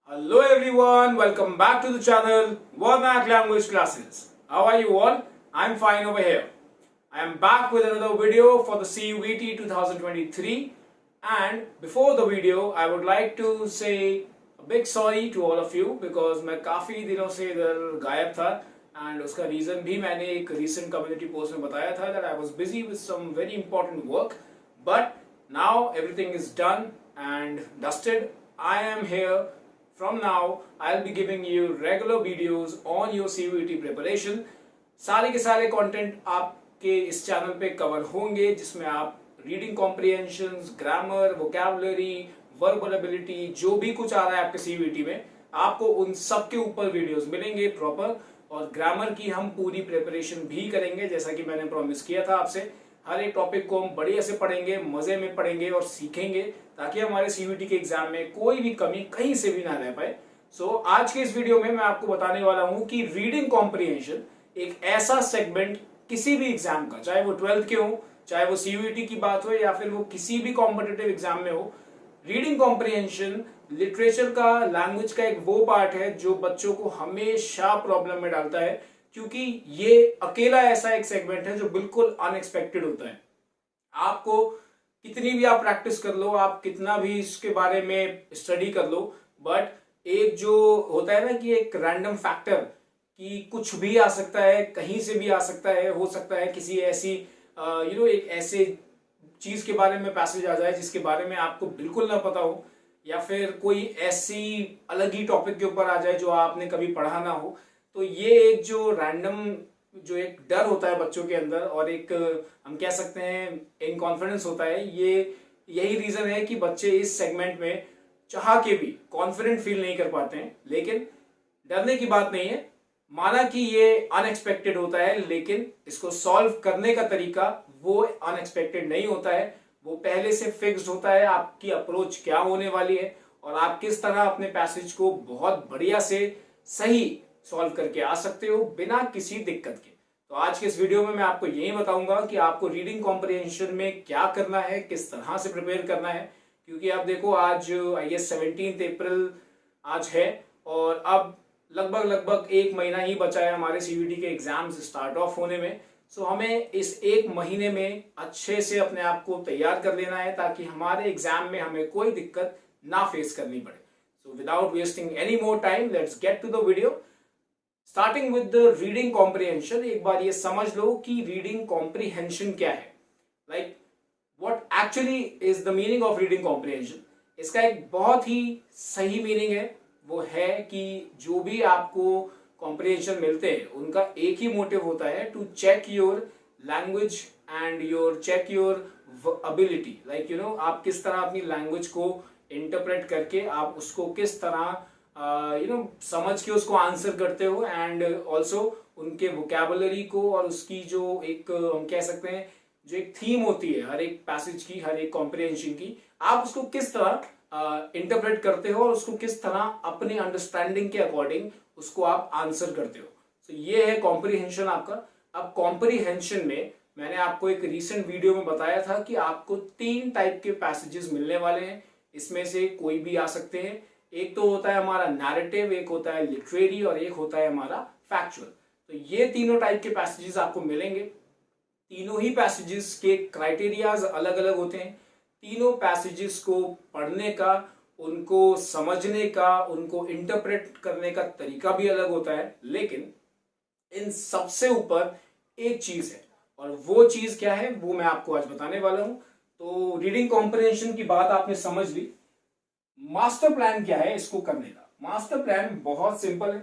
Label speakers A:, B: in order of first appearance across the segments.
A: Hello everyone, welcome back to the channel Vernac Language Classes. How are you all? I'm fine over here. I am back with another video for the CUET 2023, and before the video I would like to say a big sorry to all of you because मैं काफ़ी दिनों से इधर गायब था and उसका reason भी मैंने एक recent community post में बताया था that I was busy with some very important work, but now everything is done and dusted. I am here. From now, I'll be giving you regular videos on your CUET preparation. सारे के सारे content आपके इस channel पे cover होंगे जिसमें आप reading comprehensions, grammar, vocabulary, verbal ability, जो भी कुछ आ रहा है आपके CUET में, आपको उन सब के ऊपर वीडियोस मिलेंगे प्रॉपर। और ग्रामर की हम पूरी प्रिपरेशन भी करेंगे जैसा कि मैंने प्रॉमिस किया था आपसे। हर एक टॉपिक को हम बढ़िया से पढ़ेंगे, मजे में पढ़ेंगे और सीखेंगे ताकि हमारे CUET के एग्जाम में कोई भी कमी कहीं से भी ना रह पाए। आज के इस वीडियो में मैं आपको बताने वाला हूं कि रीडिंग कॉम्प्रिहेंशन एक ऐसा सेगमेंट किसी भी एग्जाम का, चाहे वो 12th के हो, चाहे वो CUET की बात हो या फिर वो किसी भी कॉम्पिटिटिव एग्जाम में हो, रीडिंग कॉम्प्रिहेंशन लिटरेचर का, लैंग्वेज का एक वो पार्ट है जो बच्चों को हमेशा प्रॉब्लम में डालता है, क्योंकि ये अकेला ऐसा एक सेगमेंट है जो बिल्कुल अनएक्सपेक्टेड होता है। आपको कितनी भी आप प्रैक्टिस कर लो, आप कितना भी इसके बारे में स्टडी कर लो, बट एक जो होता है ना कि एक रैंडम फैक्टर कि कुछ भी आ सकता है, कहीं से भी आ सकता है, हो सकता है किसी ऐसी एक ऐसे चीज के बारे में पैसेज आ जाए जिसके बारे में आपको बिल्कुल ना पता हो, या फिर कोई ऐसी अलग ही टॉपिक के ऊपर आ जाए जो आपने कभी पढ़ा ना हो। तो ये एक जो रैंडम जो एक डर होता है बच्चों के अंदर और एक हम कह सकते हैं इनकॉन्फिडेंस होता है, ये यही रीजन है कि बच्चे इस सेगमेंट में चाह के भी कॉन्फिडेंट फील नहीं कर पाते हैं। लेकिन डरने की बात नहीं है, माना कि ये अनएक्सपेक्टेड होता है, लेकिन इसको सॉल्व करने का तरीका वो अनएक्सपेक्टेड नहीं होता है, वो पहले से फिक्स्ड होता है। आपकी अप्रोच क्या होने वाली है और आप किस तरह अपने पैसेज को बहुत बढ़िया से सही सॉल्व करके आ सकते हो बिना किसी दिक्कत के। तो आज के इस वीडियो में मैं आपको यही बताऊंगा कि आपको रीडिंग कॉम्प्रिहेंशन में क्या करना है, किस तरह से प्रिपेयर करना है। क्योंकि आप देखो आज आई गेस 17 अप्रैल आज है और अब लगभग एक महीना ही बचा है हमारे CUET के एग्जाम्स स्टार्ट ऑफ होने में। हमें इस एक महीने में अच्छे से अपने आप को तैयार कर लेना है ताकि हमारे एग्जाम में हमें कोई दिक्कत ना फेस करनी पड़े। Without wasting any more time, let's get to the video. Starting with the reading comprehension, एक बार ये समझ लो कि रीडिंग कॉम्प्रिहेंशन क्या है, like what actually is the meaning of reading comprehension. इसका एक बहुत ही सही मीनिंग है, वो है कि जो भी आपको कॉम्प्रिहेंशन मिलते हैं उनका एक ही मोटिव होता है, to check your language and your check your ability, like आप किस तरह अपनी लैंग्वेज को इंटरप्रेट करके आप उसको किस तरह समझ के उसको आंसर करते हो, एंड ऑल्सो उनके वोकैबुलरी को और उसकी जो एक हम कह सकते हैं जो एक थीम होती है हर एक पैसेज की, हर एक कॉम्प्रिहेंशन की, आप उसको किस तरह इंटरप्रेट करते हो और उसको किस तरह अपने अंडरस्टैंडिंग के अकॉर्डिंग उसको आप आंसर करते हो। ये है कॉम्प्रिहेंशन आपका। अब कॉम्प्रिहेंशन में मैंने आपको एक रीसेंट वीडियो में बताया था कि आपको 3 टाइप के पैसेजेस मिलने वाले हैं, इसमें से कोई भी आ सकते हैं। एक तो होता है हमारा नैरेटिव, एक होता है लिटरेरी और एक होता है हमारा फैक्चुअल। तो ये तीनों टाइप के पैसेजेस आपको मिलेंगे। तीनों ही पैसेजेस के क्राइटेरियाज अलग अलग होते हैं। तीनों पैसेजेस को पढ़ने का, उनको समझने का, उनको इंटरप्रेट करने का तरीका भी अलग होता है। लेकिन इन सबसे ऊपर एक चीज है, और वो चीज क्या है वो मैं आपको आज बताने वाला हूं। तो रीडिंग कॉम्प्रिहेंशन की बात आपने समझ ली। मास्टर प्लान क्या है इसको करने का? मास्टर प्लान बहुत सिंपल है।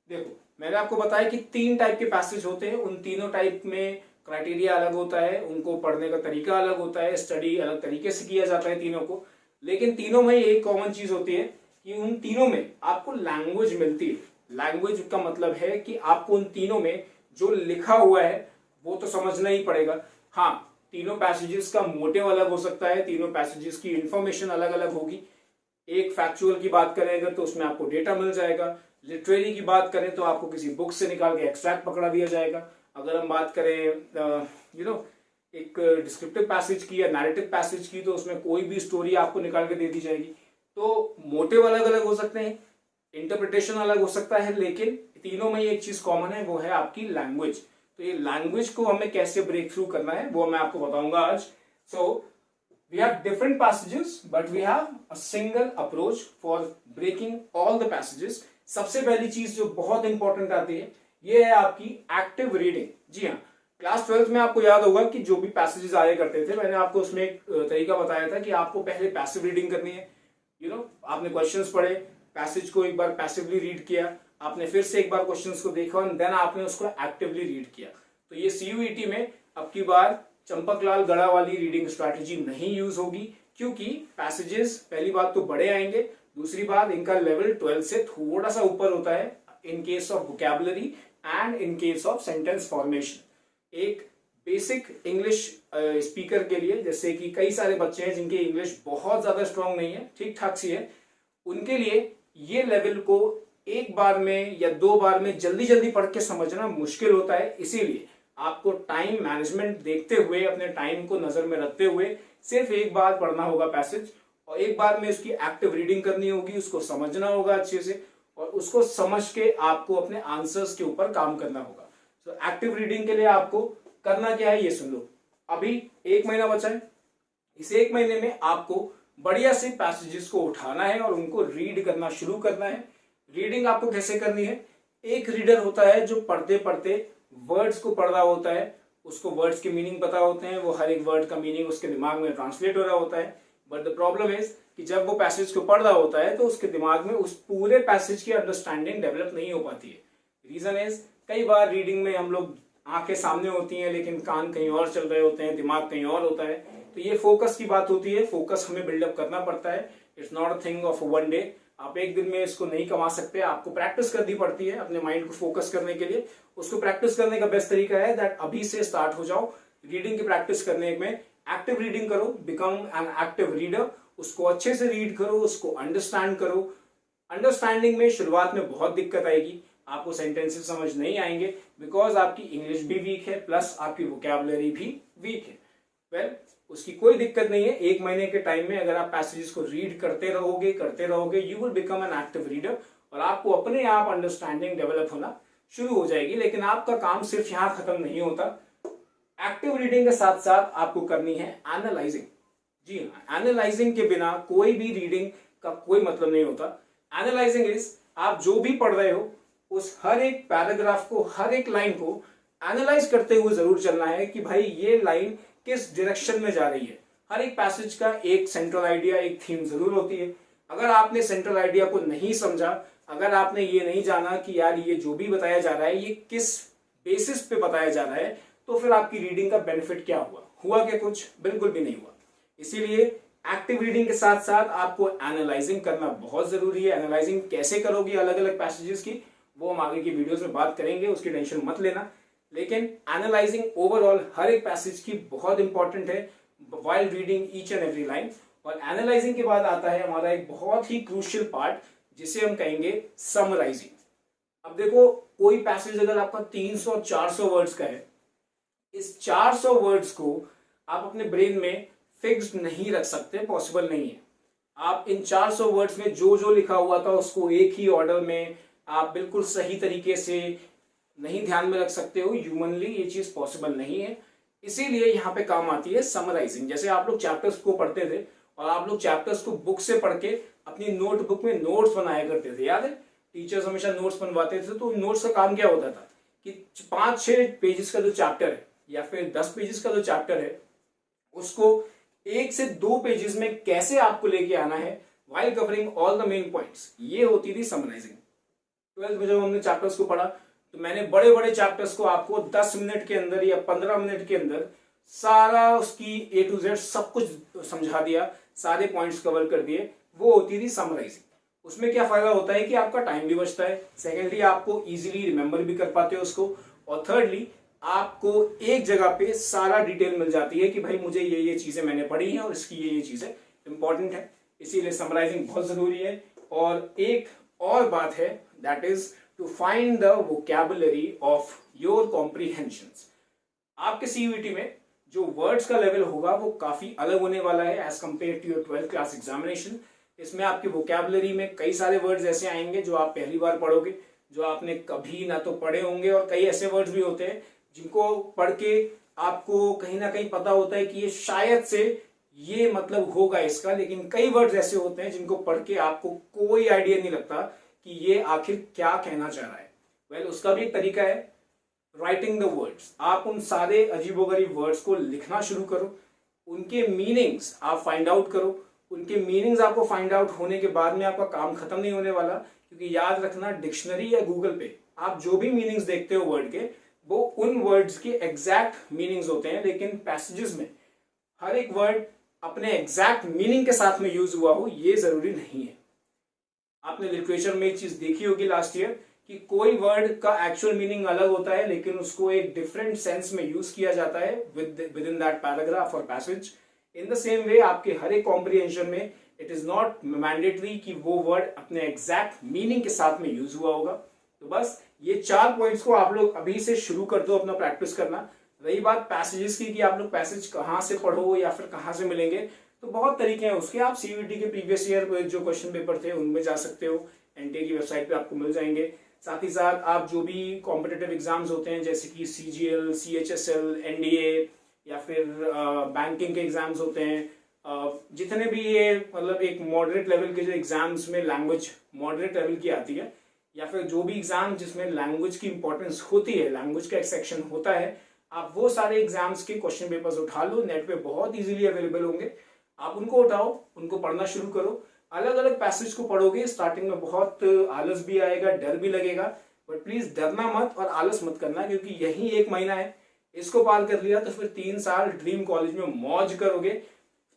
A: देखो मैंने आपको बताया कि 3 टाइप के पैसेज होते हैं, उन तीनों टाइप में क्राइटेरिया अलग होता है, उनको पढ़ने का तरीका अलग होता है, स्टडी अलग तरीके से किया जाता है तीनों को। लेकिन तीनों में एक कॉमन चीज होती है कि उन तीनों में आपको लैंग्वेज मिलती है। लैंग्वेज का मतलब है कि आपको उन तीनों में जो लिखा हुआ है वो तो समझना ही पड़ेगा। हाँ, तीनों पैसेजेस का मोटिव अलग हो सकता है, तीनों पैसेजेस की इंफॉर्मेशन अलग अलग होगी। एक फैक्चुअल की बात करेंगे तो उसमें आपको डेटा मिल जाएगा। लिटरेरी की बात करें तो आपको किसी बुक से निकाल के एक्सट्रैक्ट पकड़ा दिया जाएगा। अगर हम बात करें एक डिस्क्रिप्टिव पैसेज की या नैरेटिव पैसेज की, तो उसमें कोई भी स्टोरी आपको निकाल के दे दी जाएगी। तो मोटिव अलग अलग हो सकते हैं, इंटरप्रिटेशन अलग हो सकता है, लेकिन तीनों में एक चीज कॉमन है, वो है आपकी लैंग्वेज। तो ये लैंग्वेज को हमें कैसे ब्रेक थ्रू करना है वो मैं आपको बताऊंगा आज। So we have different passages but we have a single approach for breaking all the passages. सबसे पहली चीज जो बहुत इंपॉर्टेंट आती है ये है आपकी एक्टिव रीडिंग। जी हाँ, क्लास 12 में आपको याद होगा कि जो भी पैसेजेस आया करते थे, मैंने आपको उसमें एक तरीका बताया था कि आपको पहले पैसिव रीडिंग करनी है। आपने क्वेश्चंस पढ़े, पैसेज को एक बार पैसिवली रीड किया, आपने फिर से एक बार क्वेश्चंस को देखा और देन आपने उसको एक्टिवली रीड किया। तो ये सीयूईटी में अब की बार चंपकलाल गढ़ा वाली रीडिंग स्ट्रैटेजी नहीं यूज होगी, क्योंकि पैसेजेस पहली बात तो बड़े आएंगे, दूसरी बात इनका लेवल 12 से थोड़ा सा ऊपर होता है in case of vocabulary and in case of sentence formation. एक बेसिक इंग्लिश स्पीकर के लिए, जैसे कि कई सारे बच्चे हैं जिनकी इंग्लिश बहुत ज्यादा स्ट्रांग नहीं है, ठीक ठाक सी है, उनके लिए ये लेवल को एक बार में या दो बार में जल्दी जल्दी पढ़ के समझना मुश्किल होता है। इसीलिए आपको टाइम मैनेजमेंट देखते हुए, अपने टाइम को नजर में रखते हुए सिर्फ एक बार पढ़ना होगा पैसेज, और एक बार में उसकी एक्टिव रीडिंग करनी होगी, उसको समझना होगा अच्छे से, और उसको समझ के आपको अपने आंसर्स के ऊपर काम करना होगा। तो एक्टिव रीडिंग के लिए आपको करना क्या है ये सुन लो। अभी 1 महीना बचा है, इस 1 महीने में आपको बढ़िया से पैसेजेस को उठाना है और उनको रीड करना शुरू करना है। रीडिंग आपको कैसे करनी है? एक रीडर होता है जो पढ़ते पढ़ते वर्ड्स को पढ़ रहा होता है, उसको वर्ड्स के मीनिंग पता होते हैं, वो हर एक वर्ड का मीनिंग उसके दिमाग में ट्रांसलेट हो रहा होता है। बट द प्रॉब्लम इज कि जब वो पैसेज को पढ़ रहा होता है तो उसके दिमाग में उस पूरे पैसेज की अंडरस्टैंडिंग डेवलप नहीं हो पाती है। रीजन इज, कई बार रीडिंग में हम लोग, आंखें सामने होती हैं लेकिन कान कहीं और चल रहे होते हैं, दिमाग कहीं और होता है। तो ये फोकस की बात होती है, फोकस हमें बिल्डअप करना पड़ता है। It's not a thing of one day, आप एक दिन में इसको नहीं कमा सकते, आपको प्रैक्टिस करनी पड़ती है अपने माइंड को फोकस करने के लिए। उसको प्रैक्टिस करने का बेस्ट तरीका है दैट अभी से स्टार्ट हो जाओ रीडिंग की प्रैक्टिस करने में। एक्टिव रीडिंग करो, बिकम एन एक्टिव रीडर, उसको अच्छे से रीड करो, उसको अंडरस्टैंड करो। अंडरस्टैंडिंग में शुरुआत में बहुत दिक्कत आएगी, आपको सेंटेंसेस समझ नहीं आएंगे बिकॉज आपकी इंग्लिश भी वीक है प्लस आपकी वोकैबुलरी भी वीक है। वेल, उसकी कोई दिक्कत नहीं है। 1 महीने के टाइम में अगर आप पैसेजेस को रीड करते रहोगे you will become an active reader, और आपको अपने आप अंडरस्टैंडिंग डेवलप होना शुरू हो जाएगी। लेकिन आपका काम सिर्फ यहां खत्म नहीं होता, एक्टिव रीडिंग के साथ साथ आपको करनी है एनालाइजिंग। जी हाँ, एनालाइजिंग के बिना कोई भी रीडिंग का कोई मतलब नहीं होता। एनालाइजिंग इज, आप जो भी पढ़ रहे हो उस हर एक पैराग्राफ को, हर एक लाइन को एनालाइज करते हुए जरूर चलना है कि भाई ये लाइन किस डायरेक्शन में जा रही है। हर एक पैसेज का एक सेंट्रल आइडिया, एक थीम जरूर होती है। अगर आपने सेंट्रल आइडिया को नहीं समझा, अगर आपने ये नहीं जाना कि यार ये जो भी बताया जा रहा है ये किस बेसिस पे बताया जा रहा है, तो फिर आपकी रीडिंग का बेनिफिट क्या हुआ क्या? कुछ बिल्कुल भी नहीं हुआ। इसीलिए एक्टिव रीडिंग के साथ साथ आपको एनालाइजिंग करना बहुत जरूरी है। एनालाइजिंग कैसे करोगे अलग अलग पैसेजेस की, वो हम आगे की वीडियोस में बात करेंगे, उसकी टेंशन मत लेना। लेकिन एनालाइजिंग ओवरऑल हर एक पैसेज की बहुत इंपॉर्टेंट है while reading each and every line. और एनालाइजिंग के बाद आता है हमारा एक बहुत ही क्रूशियल पार्ट जिसे हम कहेंगे समराइजिंग। अब देखो, कोई पैसेज अगर आपका 300-400 वर्ड्स का है, इस 400 वर्ड्स को आप अपने ब्रेन में फिक्स्ड नहीं रख सकते, पॉसिबल नहीं है। आप इन 400 वर्ड्स में जो जो लिखा हुआ था उसको एक ही ऑर्डर में आप बिल्कुल सही तरीके से नहीं ध्यान में रख सकते हो। ह्यूमनली ये चीज पॉसिबल नहीं है। इसीलिए यहाँ पे काम आती है समराइजिंग। जैसे आप लोग चैप्टर्स को पढ़ते थे और आप लोग चैप्टर्स को बुक से पढ़ के अपनी नोटबुक में नोट्स बनाया करते थे, याद है? टीचर्स हमेशा नोट्स बनवाते थे। तो नोट्स का काम क्या होता था कि 5-6 पेजेस का जो चैप्टर है या फिर 10 पेजेस का जो चैप्टर है उसको 1 से 2 पेजेस में कैसे आपको लेके आना है while covering all the main points, ये होती थी समराइजिंग। 12th में जब हमने चैप्टर्स को पढ़ा तो मैंने बड़े बड़े चैप्टर्स को आपको 10 मिनट के अंदर या 15 मिनट के अंदर सारा उसकी A to Z सब कुछ समझा दिया, सारे पॉइंट्स कवर कर दिए। वो होती थी समराइजिंग। उसमें क्या फायदा होता है कि आपका टाइम भी बचता है, सेकेंडली आपको इजीली रिमेंबर भी कर पाते हो उसको, और थर्डली आपको एक जगह पे सारा डिटेल मिल जाती है कि भाई मुझे ये चीजें मैंने पढ़ी हैं और इसकी ये चीजें इंपॉर्टेंट है। इसीलिए समराइजिंग बहुत जरूरी है। और एक और बात है, that is to find the vocabulary of your comprehensions. आपके सीयूईटी में जो वर्ड्स का लेवल होगा वो काफी अलग होने वाला है as compare to your 12th class examination. इसमें आपकी वोकैबुलरी में कई सारे वर्ड्स ऐसे आएंगे जो आप पहली बार पढ़ोगे, जो आपने कभी ना तो पढ़े होंगे, और कई ऐसे वर्ड्स भी होते हैं जिनको पढ़ के आपको कहीं ना कहीं पता होता है कि ये शायद से ये मतलब होगा इसका, लेकिन कई वर्ड्स ऐसे होते हैं जिनको पढ़ के आपको कोई आइडिया नहीं लगता कि ये आखिर क्या कहना चाह रहा है। उसका भी एक तरीका है, राइटिंग द वर्ड्स। आप उन सारे अजीबोगरीब वर्ड्स को लिखना शुरू करो, उनके मीनिंग्स आप फाइंड आउट करो। उनके मीनिंग्स आपको फाइंड आउट होने के बाद में आपका काम खत्म नहीं होने वाला, क्योंकि याद रखना, डिक्शनरी या गूगल पे आप जो भी मीनिंग्स देखते हो वर्ड के, वो उन वर्ड्स के एग्जैक्ट मीनिंग्स होते हैं, लेकिन पैसेजेस में हर एक वर्ड अपने एग्जैक्ट मीनिंग के साथ में यूज हुआ हो ये जरूरी नहीं है। आपने लिटरेचर में एक चीज देखी होगी लास्ट ईयर कि कोई वर्ड का एक्चुअल मीनिंग अलग होता है, लेकिन उसको एक डिफरेंट सेंस में यूज किया जाता है विद इन दैट पैराग्राफ और passage. In the same way आपके हर एक कॉम्प्रिहेंशन में इट इज नॉट मैंडेटरी कि वो वर्ड अपने एग्जैक्ट मीनिंग के साथ में यूज हुआ होगा। तो बस ये 4 पॉइंट्स को आप लोग अभी से शुरू कर दो अपना प्रैक्टिस करना। रही बात पैसेजेस की कि आप लोग पैसेज कहाँ से पढ़ो या फिर कहाँ से मिलेंगे, तो बहुत तरीके हैं उसके। आप सीयूईटी के प्रीवियस ईयर जो क्वेश्चन पेपर थे उनमें जा सकते हो, एनटीए की वेबसाइट पे आपको मिल जाएंगे। साथ ही साथ आप जो भी कॉम्पिटिटिव एग्जाम्स होते हैं जैसे कि सीजीएल, सीएचएसएल, एनडीए या फिर बैंकिंग के एग्जाम्स होते हैं, जितने भी ये मतलब एक मॉडरेट लेवल के जो एग्जाम्स में लैंग्वेज मॉडरेट लेवल की आती है, या फिर जो भी एग्जाम जिसमें लैंग्वेज की इंपॉर्टेंस होती है, लैंग्वेज का एक सेक्शन होता है, आप वो सारे एग्जाम्स के क्वेश्चन पेपर्स उठा लो, नेट पे बहुत इजीली अवेलेबल होंगे। आप उनको उठाओ, उनको पढ़ना शुरू करो। अलग अलग पैसेज को पढ़ोगे, स्टार्टिंग में बहुत आलस भी आएगा, डर भी लगेगा, बट प्लीज डरना मत और आलस मत करना, क्योंकि यही 1 महीना है। इसको पार कर लिया तो फिर 3 साल ड्रीम कॉलेज में मौज करोगे,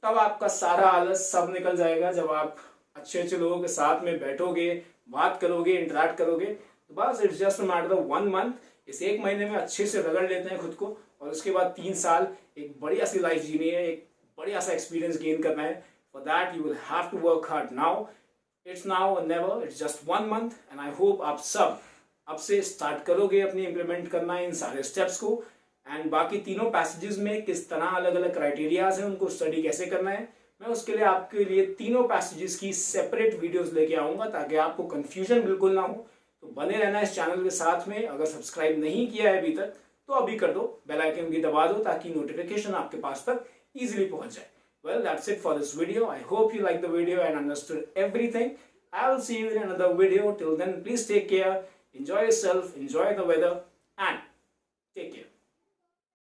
A: तब आपका सारा आलस सब निकल जाएगा। जब आप अच्छे अच्छे लोगों के साथ में बैठोगे, बात करोगे, इंटरेक्ट करोगे, तो बस it's just matter of 1 month. इस 1 महीने में अच्छे से रगड़ लेते हैं खुद को, और उसके बाद 3 साल एक बढ़िया सी लाइफ जीनी है, एक बढ़िया सा एक्सपीरियंस गेन करना है। For that you will have to work hard now. It's now और never, it's just 1 month, and I hope आप सब अब से स्टार्ट करोगे अपनी इंप्लीमेंट करना इन सारे स्टेप्स को। एंड बाकी तीनों पैसेजेस में किस तरह अलग अलग क्राइटेरियाज हैं, उनको स्टडी कैसे करना है, मैं उसके लिए आपके लिए तीनों पैसेजेस की सेपरेट वीडियोस लेके आऊंगा, ताकि आपको कंफ्यूजन बिल्कुल ना हो। तो बने रहना इस चैनल के साथ में। अगर सब्सक्राइब नहीं किया है अभी तक तो अभी कर दो, बेल आइकन की दबा दो, ताकि नोटिफिकेशन आपके पास तक इजीली पहुंच जाए। Well, that's it for this video. I hope you liked the video and understood everything. I will see you in another video. Till then, please take care, enjoy yourself, enjoy the weather, and take care.